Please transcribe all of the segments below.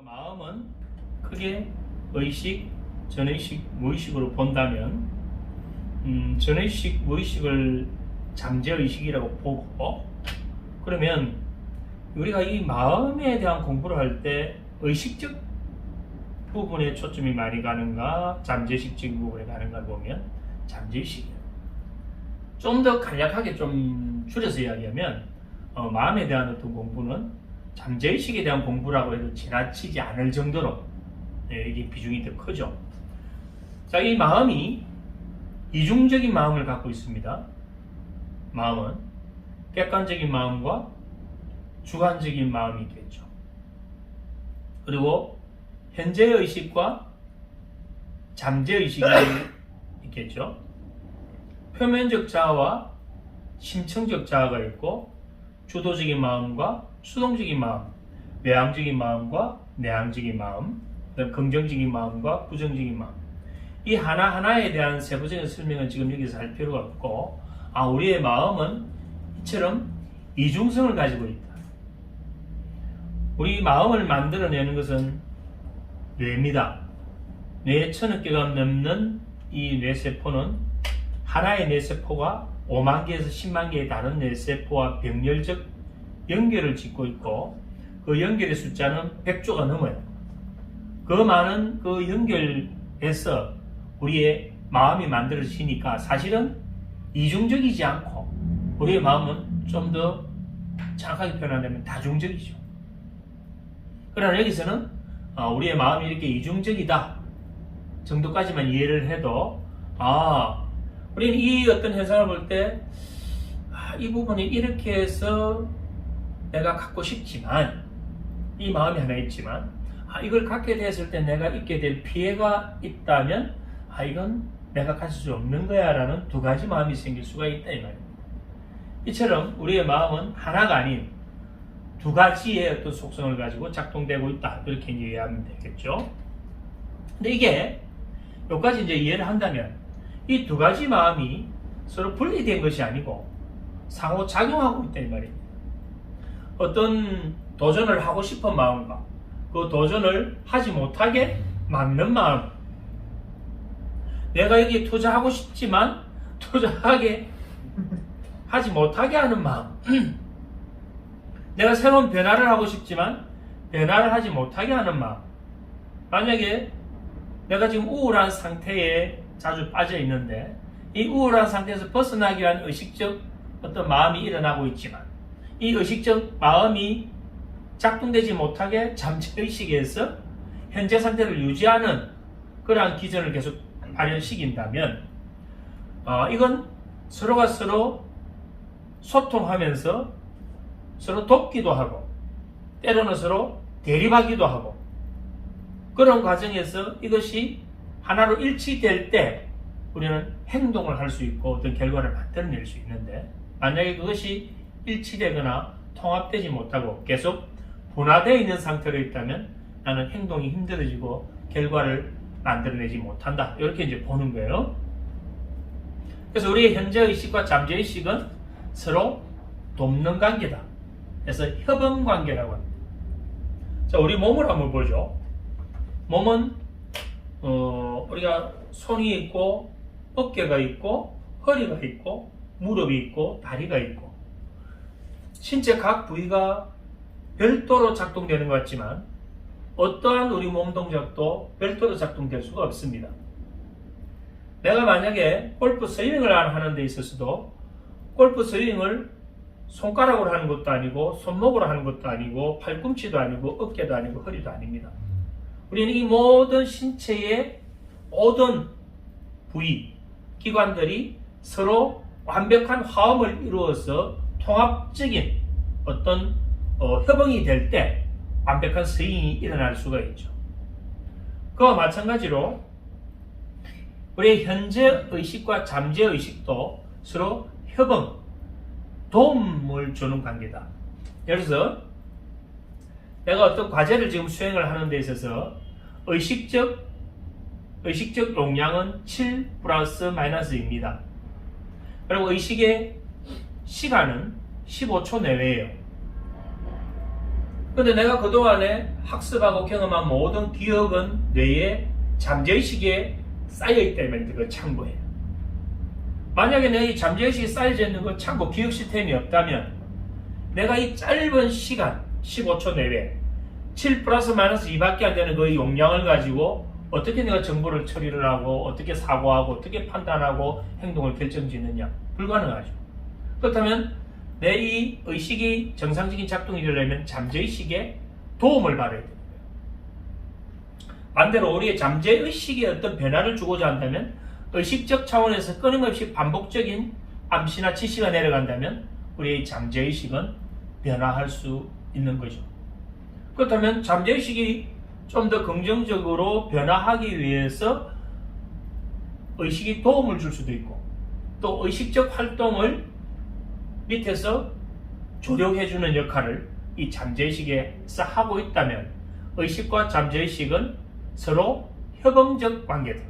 마음은 크게 의식, 전의식, 무의식으로 본다면 전의식, 무의식을 잠재의식이라고 보고, 그러면 우리가 이 마음에 대한 공부를 할 때 의식적 부분에 초점이 많이 가는가, 잠재의식적인 부분에 가는가 보면 잠재의식이에요. 좀 더 간략하게 좀 줄여서 이야기하면 마음에 대한 어떤 공부는 잠재의식에 대한 공부라고 해도 지나치지 않을 정도로 이게 비중이 더 크죠. 자, 이 마음이 이중적인 마음을 갖고 있습니다. 마음은 객관적인 마음과 주관적인 마음이 있겠죠. 그리고 현재의식과 잠재의식이 있겠죠. 표면적 자아와 심층적 자아가 있고, 주도적인 마음과 수동적인 마음, 외향적인 마음과 내향적인 마음, 긍정적인 마음과 부정적인 마음. 이 하나하나에 대한 세부적인 설명은 지금 여기서 할 필요가 없고, 우리의 마음은 이처럼 이중성을 가지고 있다. 우리 마음을 만들어내는 것은 뇌입니다. 뇌의 1000억 개가 넘는 이 뇌세포는 하나의 뇌세포가 5만 개에서 10만 개의 다른 뇌세포와 병렬적 연결을 짓고 있고, 그 연결의 숫자는 100조가 넘어요. 그 많은 그 연결에서 우리의 마음이 만들어지니까 사실은 이중적이지 않고, 우리의 마음은 좀 더 정확하게 표현하면 다중적이죠. 그러나 여기서는 우리의 마음이 이렇게 이중적이다 정도까지만 이해를 해도, 우리는 이 어떤 현상을 볼 때 이 부분이 이렇게 해서 내가 갖고 싶지만, 이 마음이 하나 있지만, 이걸 갖게 됐을 때 내가 입게 될 피해가 있다면 이건 내가 가질 수 없는 거야 라는 두 가지 마음이 생길 수가 있다 이 말입니다. 이처럼 우리의 마음은 하나가 아닌 두 가지의 어떤 속성을 가지고 작동되고 있다, 이렇게 이해하면 되겠죠. 근데 이게 여기까지 이제 이해를 한다면 이 두 가지 마음이 서로 분리된 것이 아니고 상호작용하고 있다 이 말입니다. 어떤 도전을 하고 싶은 마음과 그 도전을 하지 못하게 막는 마음, 내가 여기에 투자하고 싶지만 투자하게 하지 못하게 하는 마음, 내가 새로운 변화를 하고 싶지만 변화를 하지 못하게 하는 마음. 만약에 내가 지금 우울한 상태에 자주 빠져 있는데 이 우울한 상태에서 벗어나기 위한 의식적 어떤 마음이 일어나고 있지만, 이 의식적 마음이 작동되지 못하게 잠재의식에서 현재 상태를 유지하는 그러한 기전을 계속 발현시킨다면 이건 서로가 서로 소통하면서 서로 돕기도 하고, 때로는 서로 대립하기도 하고, 그런 과정에서 이것이 하나로 일치될 때 우리는 행동을 할 수 있고 어떤 결과를 만들어낼 수 있는데, 만약에 그것이 일치되거나 통합되지 못하고 계속 분화되어 있는 상태로 있다면 나는 행동이 힘들어지고 결과를 만들어내지 못한다, 이렇게 이제 보는 거예요. 그래서 우리의 현재의식과 잠재의식은 서로 돕는 관계다. 그래서 협응 관계라고 합니다. 자, 우리 몸을 한번 보죠. 몸은 우리가 손이 있고 어깨가 있고 허리가 있고 무릎이 있고 다리가 있고, 신체 각 부위가 별도로 작동되는 것 같지만 어떠한 우리 몸 동작도 별도로 작동될 수가 없습니다. 내가 만약에 골프 스윙을 하는 데 있어서도 골프 스윙을 손가락으로 하는 것도 아니고 손목으로 하는 것도 아니고 팔꿈치도 아니고 어깨도 아니고 허리도 아닙니다. 우리는 이 모든 신체의 모든 부위, 기관들이 서로 완벽한 화음을 이루어서 통합적인 어떤 협응이 될 때 완벽한 스윙이 일어날 수가 있죠. 그와 마찬가지로 우리의 현재 의식과 잠재 의식도 서로 협응, 도움을 주는 관계다. 예를 들어서 내가 어떤 과제를 지금 수행을 하는 데 있어서 의식적 용량은 7 플러스 마이너스입니다. 그리고 의식의 시간은 15초 내외예요. 근데 내가 그동안에 학습하고 경험한 모든 기억은 뇌의 잠재의식에 쌓여있기 때문에 그 창고예요. 만약에 내 이 잠재의식이 쌓여져 있는 그 창고 기억 시스템이 없다면 내가 이 짧은 시간 15초 내외 7 플러스 마이너스 2밖에 안 되는 그 용량을 가지고 어떻게 내가 정보를 처리를 하고 어떻게 사고하고 어떻게 판단하고 행동을 결정짓느냐 불가능하죠. 그렇다면 내 이 의식이 정상적인 작동이 되려면 잠재의식에 도움을 받아야 됩니다. 반대로 우리의 잠재의식에 어떤 변화를 주고자 한다면 의식적 차원에서 끊임없이 반복적인 암시나 지시가 내려간다면 우리의 잠재의식은 변화할 수 있는 거죠. 그렇다면 잠재의식이 좀 더 긍정적으로 변화하기 위해서 의식이 도움을 줄 수도 있고 또 의식적 활동을 밑에서 조력해주는 역할을 이 잠재의식에서 하고 있다면 의식과 잠재의식은 서로 협응적 관계다.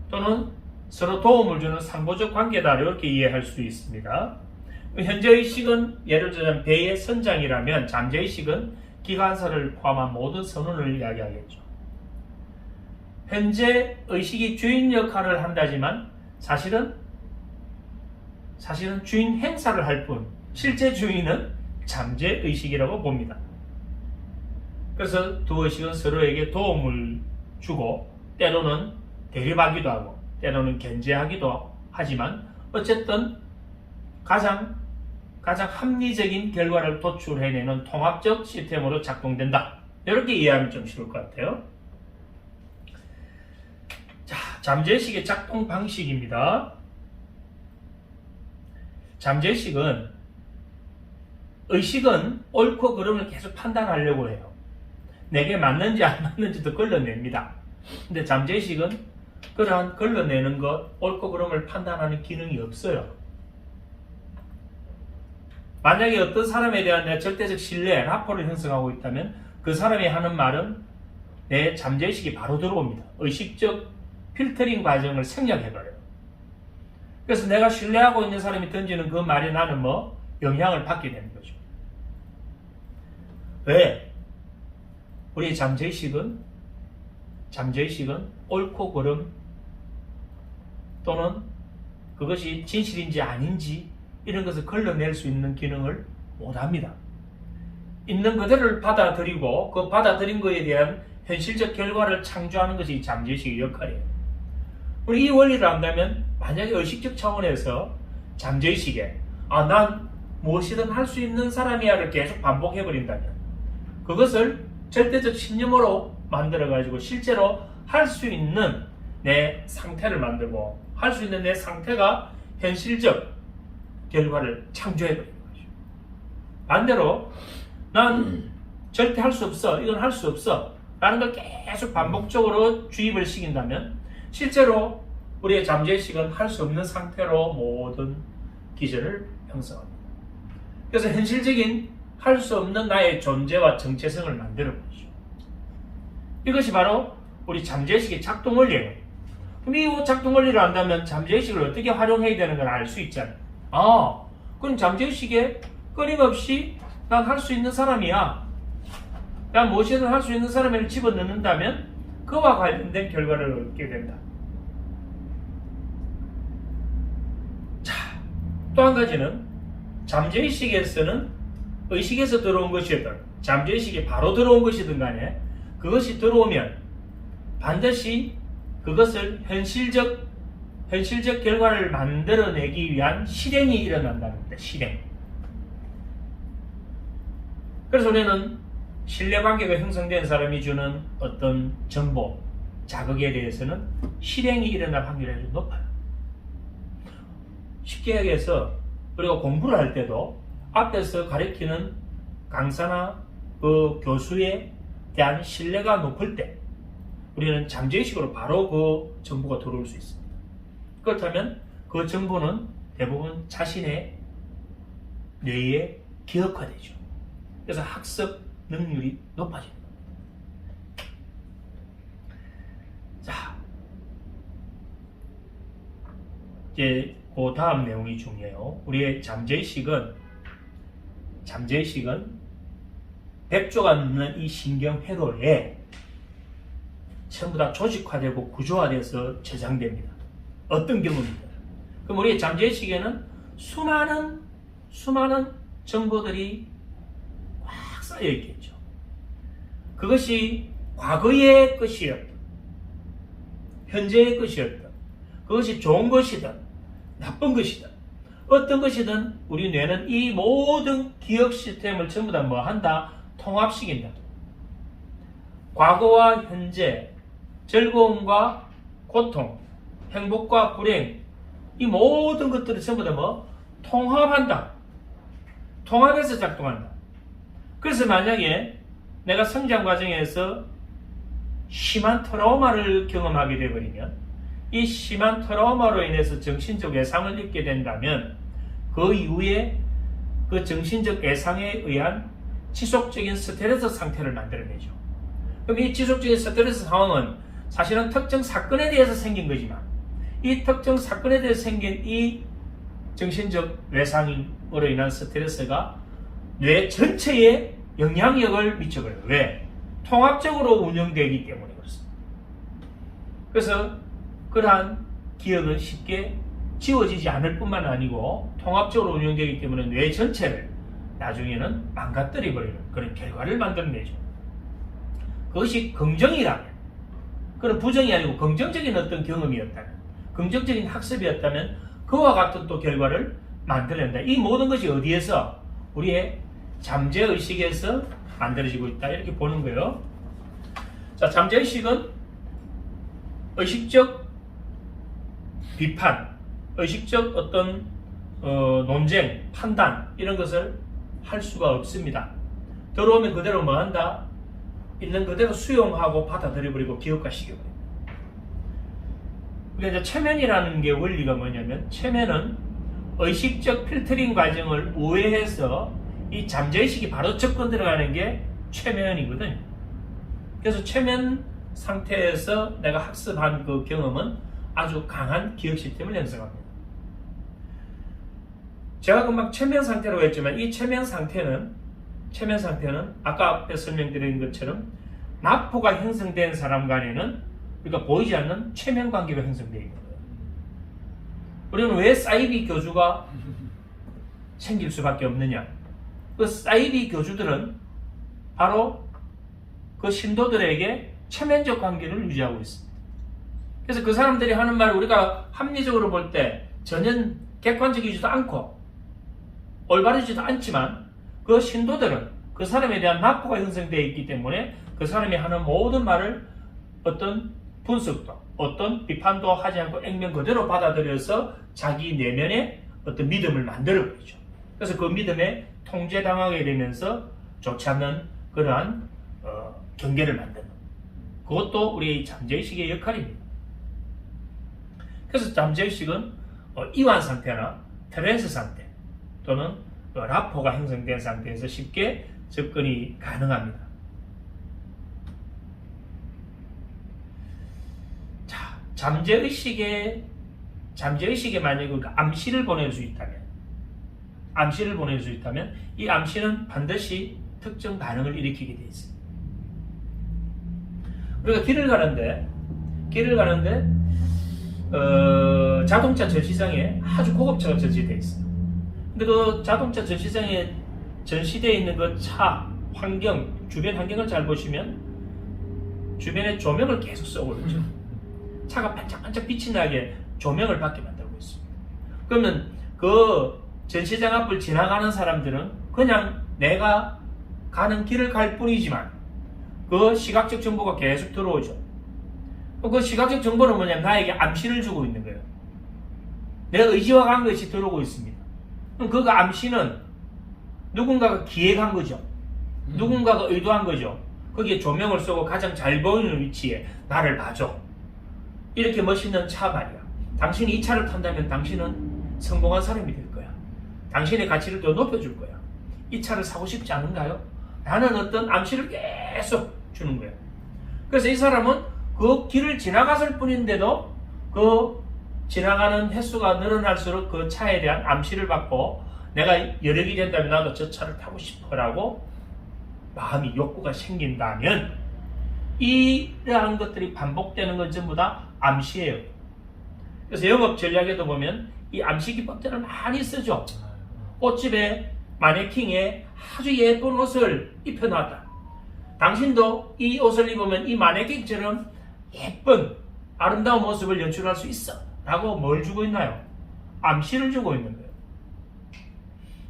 또는 서로 도움을 주는 상호적 관계다. 이렇게 이해할 수 있습니다. 현재의식은 예를 들자면 배의 선장이라면 잠재의식은 기관사를 포함한 모든 선원을 이야기하겠죠. 현재 의식이 주인 역할을 한다지만 사실은 주인 행사를 할 뿐 실제 주인은 잠재의식이라고 봅니다. 그래서 두 의식은 서로에게 도움을 주고 때로는 대립하기도 하고 때로는 견제하기도 하지만 어쨌든 가장 합리적인 결과를 도출해내는 통합적 시스템으로 작동된다. 이렇게 이해하면 좀 쉬울 것 같아요. 자, 잠재의식의 작동 방식입니다. 잠재의식은 의식은 옳고 그름을 계속 판단하려고 해요. 내게 맞는지 안 맞는지도 걸러냅니다. 근데 잠재의식은 그러한 걸러내는 것, 옳고 그름을 판단하는 기능이 없어요. 만약에 어떤 사람에 대한 내 절대적 신뢰, 라포를 형성하고 있다면 그 사람이 하는 말은 내 잠재의식이 바로 들어옵니다. 의식적 필터링 과정을 생략해버려요. 그래서 내가 신뢰하고 있는 사람이 던지는 그 말에 나는 영향을 받게 되는 거죠. 왜? 우리의 잠재의식은 옳고 그름 또는 그것이 진실인지 아닌지 이런 것을 걸러낼 수 있는 기능을 못합니다. 있는 그대로를 받아들이고 그 받아들인 것에 대한 현실적 결과를 창조하는 것이 잠재의식의 역할이에요. 우리 이 원리를 안다면 만약에 의식적 차원에서 잠재의식에 난 무엇이든 할 수 있는 사람이야를 계속 반복해버린다면 그것을 절대적 신념으로 만들어가지고 실제로 할 수 있는 내 상태를 만들고 할 수 있는 내 상태가 현실적 결과를 창조해버리는 거죠. 반대로 난 절대 할 수 없어, 이건 할 수 없어 라는 걸 계속 반복적으로 주입을 시킨다면 실제로 우리의 잠재의식은 할 수 없는 상태로 모든 기전을 형성합니다. 그래서 현실적인 할 수 없는 나의 존재와 정체성을 만들어버리죠. 이것이 바로 우리 잠재의식의 작동 원리예요. 그럼 이 작동 원리를 안다면 잠재의식을 어떻게 활용해야 되는 걸 알 수 있잖아요. 그럼 잠재의식에 끊임없이 난 할 수 있는 사람이야. 난 무엇이든 할 수 있는 사람을 집어넣는다면 그와 관련된 결과를 얻게 된다. 자, 또 한 가지는 잠재의식에서는 의식에서 들어온 것이든 잠재의식이 바로 들어온 것이든 간에 그것이 들어오면 반드시 그것을 현실적 결과를 만들어내기 위한 실행이 일어난다는 겁니다. 실행. 그래서 우리는 신뢰관계가 형성된 사람이 주는 어떤 정보, 자극에 대해서는 실행이 일어날 확률이 아주 높아요. 쉽게 얘기해서 우리가 공부를 할 때도 앞에서 가르치는 강사나 그 교수에 대한 신뢰가 높을 때 우리는 잠재의식으로 바로 그 정보가 들어올 수 있습니다. 그렇다면 그 정보는 대부분 자신의 뇌에 기억화되죠. 그래서 학습 능률이 높아집니다. 자, 이제 그 다음 내용이 중요해요. 우리의 잠재의식은 백조가 넘는 이 신경회로에 전부 다 조직화되고 구조화돼서 저장됩니다. 어떤 경우입니다. 그럼 우리의 잠재의식에는 수많은 정보들이 꽉 쌓여 있겠죠. 그것이 과거의 것이었던, 현재의 것이었던, 그것이 좋은 것이든 나쁜 것이든 어떤 것이든 우리 뇌는 이 모든 기억 시스템을 전부 다 뭐 한다? 통합시킨다. 과거와 현재, 즐거움과 고통, 행복과 불행, 이 모든 것들을 전부 다 뭐? 통합한다. 통합해서 작동한다. 그래서 만약에 내가 성장 과정에서 심한 트라우마를 경험하게 되어버리면 이 심한 트라우마로 인해서 정신적 외상을 입게 된다면 그 이후에 그 정신적 외상에 의한 지속적인 스트레스 상태를 만들어내죠. 그럼 이 지속적인 스트레스 상황은 사실은 특정 사건에 대해서 생긴 거지만 이 특정 사건에 대해서 생긴 이 정신적 외상으로 인한 스트레스가 뇌 전체에 영향력을 미쳐버려요. 왜? 통합적으로 운영되기 때문에 그렇습니다. 그래서 그러한 기억은 쉽게 지워지지 않을 뿐만 아니고 통합적으로 운영되기 때문에 뇌 전체를 나중에는 망가뜨려 버리는 그런 결과를 만들어내죠. 그것이 긍정이라면, 그런 부정이 아니고 긍정적인 어떤 경험이었다면, 긍정적인 학습이었다면 그와 같은 또 결과를 만들어낸다. 이 모든 것이 어디에서? 우리의 잠재의식에서 만들어지고 있다. 이렇게 보는 거예요. 자, 잠재의식은 의식적 비판, 의식적 어떤 논쟁, 판단 이런 것을 할 수가 없습니다. 들어오면 그대로 뭐 한다? 있는 그대로 수용하고 받아들여버리고 기억화시켜버립니다. 그러니까 이제 최면이라는 게 원리가 뭐냐면 최면은 의식적 필터링 과정을 우회해서 이 잠재의식이 바로 접근 들어가는 게 최면이거든요. 그래서 최면 상태에서 내가 학습한 그 경험은 아주 강한 기억 시스템을 형성합니다. 제가 금방 최면 상태라고 했지만 이 최면 상태는 아까 앞에 설명드린 것처럼 납포가 형성된 사람 간에는 우리가 보이지 않는 최면 관계가 형성되어 있는 거예요. 우리는 왜 사이비 교주가 생길 수밖에 없느냐? 그 사이비 교주들은 바로 그 신도들에게 최면적 관계를 유지하고 있습니다. 그래서 그 사람들이 하는 말 우리가 합리적으로 볼 때 전혀 객관적이지도 않고 올바르지도 않지만 그 신도들은 그 사람에 대한 납포가 형성되어 있기 때문에 그 사람이 하는 모든 말을 어떤 분석도 어떤 비판도 하지 않고 액면 그대로 받아들여서 자기 내면에 어떤 믿음을 만들어버리죠. 그래서 그 믿음에 통제당하게 되면서 좋지 않는 그러한 경계를 만드는 그것도 우리의 잠재의식의 역할입니다. 그래서 잠재의식은 이완 상태나 트랜스 상태 또는 라포가 형성된 상태에서 쉽게 접근이 가능합니다. 자, 잠재의식에 만약에 암시를 보낼 수 있다면 이 암시는 반드시 특정 반응을 일으키게 되어 있습니다. 우리가 길을 가는데 자동차 전시장에 아주 고급차가 전시되어 있습니다. 근데 그 자동차 전시장에 전시되어 있는 그 차 환경, 주변 환경을 잘 보시면 주변에 조명을 계속 쏘고 있죠. 차가 반짝반짝 빛이 나게 조명을 받게 만들고 있습니다. 그러면 그 전시장 앞을 지나가는 사람들은 그냥 내가 가는 길을 갈 뿐이지만 그 시각적 정보가 계속 들어오죠. 그 시각적 정보는 뭐냐면 나에게 암시를 주고 있는 거예요. 내 의지와 간 것이 들어오고 있습니다. 그럼 그 암시는 누군가가 기획한 거죠. 누군가가 의도한 거죠. 거기에 조명을 쏘고 가장 잘 보이는 위치에 나를 봐줘. 이렇게 멋있는 차 말이야. 당신이 이 차를 탄다면 당신은 성공한 사람이 될 거야. 당신의 가치를 더 높여줄 거야. 이 차를 사고 싶지 않은가요? 라는 어떤 암시를 계속 주는 거예요. 그래서 이 사람은 그 길을 지나갔을 뿐인데도 그 지나가는 횟수가 늘어날수록 그 차에 대한 암시를 받고 내가 여력이 된다면 나도 저 차를 타고 싶어라고 마음이 욕구가 생긴다면 이러한 것들이 반복되는 건 전부 다 암시예요. 그래서 영업 전략에도 보면 이 암시 기법들을 많이 쓰죠. 꽃집에 마네킹에 아주 예쁜 옷을 입혀놨다. 당신도 이 옷을 입으면 이 마네킹처럼 예쁜 아름다운 모습을 연출할 수 있어 라고 뭘 주고 있나요? 암시를 주고 있는 거예요.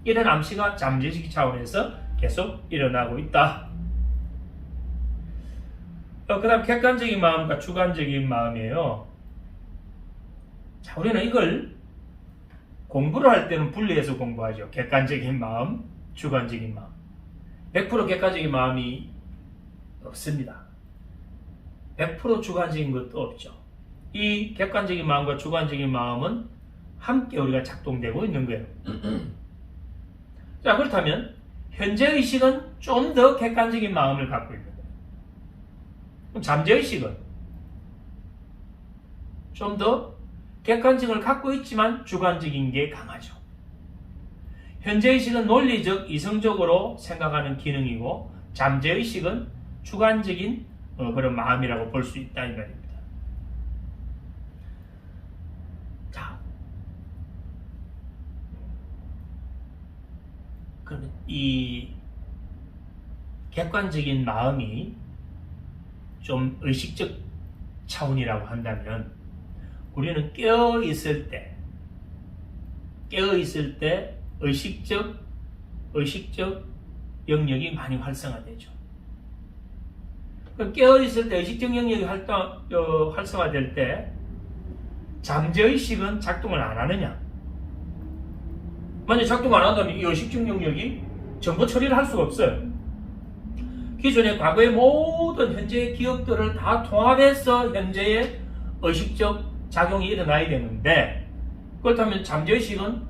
이런 암시가 잠재의식 차원에서 계속 일어나고 있다. 그 다음 객관적인 마음과 주관적인 마음이에요. 자, 우리는 이걸 공부를 할 때는 분리해서 공부하죠. 객관적인 마음, 주관적인 마음. 100% 객관적인 마음이 없습니다. 100% 주관적인 것도 없죠. 이 객관적인 마음과 주관적인 마음은 함께 우리가 작동되고 있는 거예요. 자, 그렇다면 현재의식은 좀 더 객관적인 마음을 갖고 있는 거예요. 그럼 잠재의식은 좀 더 객관적을 갖고 있지만 주관적인 게 강하죠. 현재의식은 논리적, 이성적으로 생각하는 기능이고 잠재의식은 주관적인 그런 마음이라고 볼 수 있다 이 말입니다. 자, 그러면 이 객관적인 마음이 좀 의식적 차원이라고 한다면 우리는 깨어있을 때 의식적 영역이 많이 활성화되죠. 그럼 깨어있을 때 의식적 영역이 활성화될 때 잠재의식은 작동을 안 하느냐? 만약 작동 안 한다면 이 의식적 영역이 정보 처리를 할 수가 없어요. 기존의 과거의 모든 현재의 기억들을 다 통합해서 현재의 의식적 작용이 일어나야 되는데 그렇다면 잠재의식은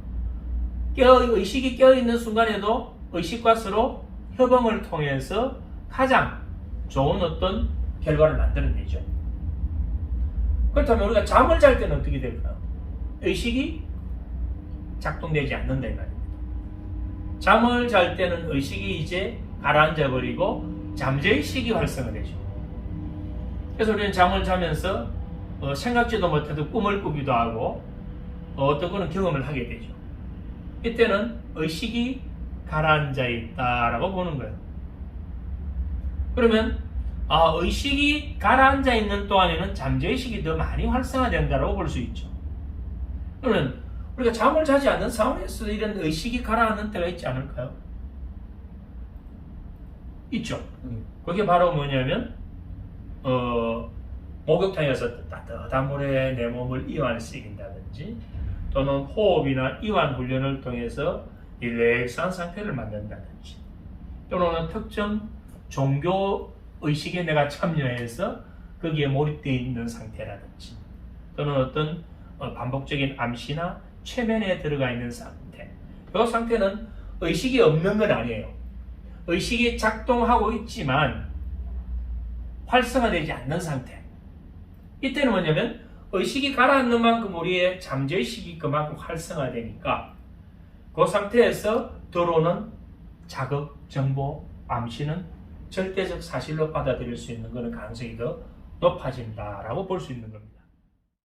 의식이 깨어있는 순간에도 의식과 서로 협응을 통해서 가장 좋은 어떤 결과를 만들어내죠. 그렇다면 우리가 잠을 잘 때는 어떻게 될까요? 의식이 작동되지 않는다 이 말입니다. 잠을 잘 때는 의식이 이제 가라앉아 버리고 잠재의식이 활성화되죠. 그래서 우리는 잠을 자면서 생각지도 못해도 꿈을 꾸기도 하고 어떤 그런 경험을 하게 되죠. 이때는 의식이 가라앉아 있다라고 보는 거예요. 그러면 의식이 가라앉아 있는 동안에는 잠재의식이 더 많이 활성화된다고 볼 수 있죠. 그러면 우리가 잠을 자지 않는 상황에서 이런 의식이 가라앉는 때가 있지 않을까요? 있죠. 그게 바로 뭐냐면 목욕탕에 가서 따뜻한 물에 내 몸을 이완시킨다든지 또는 호흡이나 이완 훈련을 통해서 릴렉스한 상태를 만든다든지 또는 특정 종교 의식에 내가 참여해서 거기에 몰입되어 있는 상태라든지 또는 어떤 반복적인 암시나 최면에 들어가 있는 상태. 그 상태는 의식이 없는 건 아니에요. 의식이 작동하고 있지만 활성화되지 않는 상태. 이때는 뭐냐면 의식이 가라앉는 만큼 우리의 잠재의식이 그만큼 활성화되니까 그 상태에서 들어오는 자극, 정보, 암시는 절대적 사실로 받아들일 수 있는 그런 가능성이 더 높아진다라고 볼 수 있는 겁니다.